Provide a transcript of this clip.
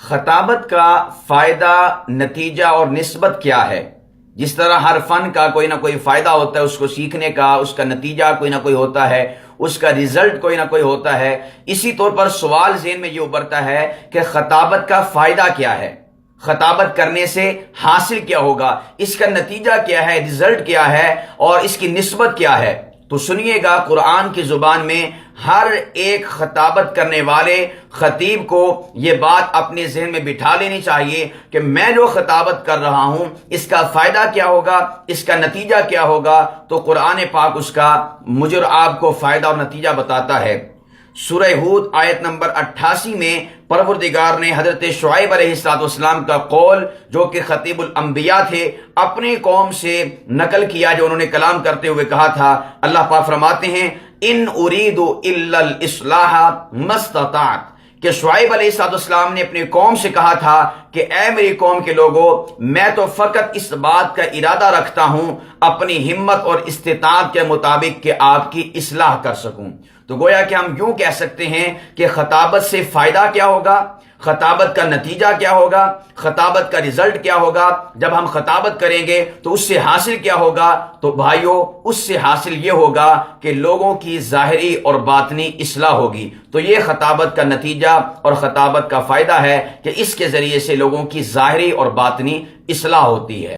خطابت کا فائدہ، نتیجہ اور نسبت کیا ہے؟ جس طرح ہر فن کا کوئی نہ کوئی فائدہ ہوتا ہے، اس کو سیکھنے کا، اس کا نتیجہ کوئی نہ کوئی ہوتا ہے، اس کا رزلٹ کوئی نہ کوئی ہوتا ہے، اسی طور پر سوال ذہن میں یہ ابھرتا ہے کہ خطابت کا فائدہ کیا ہے؟ خطابت کرنے سے حاصل کیا ہوگا؟ اس کا نتیجہ کیا ہے؟ رزلٹ کیا ہے؟ اور اس کی نسبت کیا ہے؟ تو سنیے گا، قرآن کی زبان میں ہر ایک خطابت کرنے والے خطیب کو یہ بات اپنے ذہن میں بٹھا لینی چاہیے کہ میں جو خطابت کر رہا ہوں اس کا فائدہ کیا ہوگا، اس کا نتیجہ کیا ہوگا۔ تو قرآن پاک اس کا مجھے اور آپ کو فائدہ اور نتیجہ بتاتا ہے۔ سورہ ہود آیت نمبر 88 میں پروردگار نے حضرت شعیب علیہ السلام کا قول، جو کہ خطیب الانبیاء تھے، اپنی قوم سے نقل کیا، جو انہوں نے کلام کرتے ہوئے کہا تھا۔ اللہ پاک فرماتے ہیں ان اريد الا الاصلاح ما استطعت، کہ شعیب علیہ السلام نے اپنی قوم سے کہا تھا کہ اے میری قوم کے لوگوں، میں تو فقط اس بات کا ارادہ رکھتا ہوں اپنی ہمت اور استطاعت کے مطابق کہ آپ کی اصلاح کر سکوں۔ تو گویا کہ ہم یوں کہہ سکتے ہیں کہ خطابت سے فائدہ کیا ہوگا، خطابت کا نتیجہ کیا ہوگا، خطابت کا رزلٹ کیا ہوگا۔ جب ہم خطابت کریں گے تو اس سے حاصل کیا ہوگا؟ تو بھائیو، اس سے حاصل یہ ہوگا کہ لوگوں کی ظاہری اور باطنی اصلاح ہوگی۔ تو یہ خطابت کا نتیجہ اور خطابت کا فائدہ ہے کہ اس کے ذریعے سے لوگوں کی ظاہری اور باطنی اصلاح ہوتی ہے۔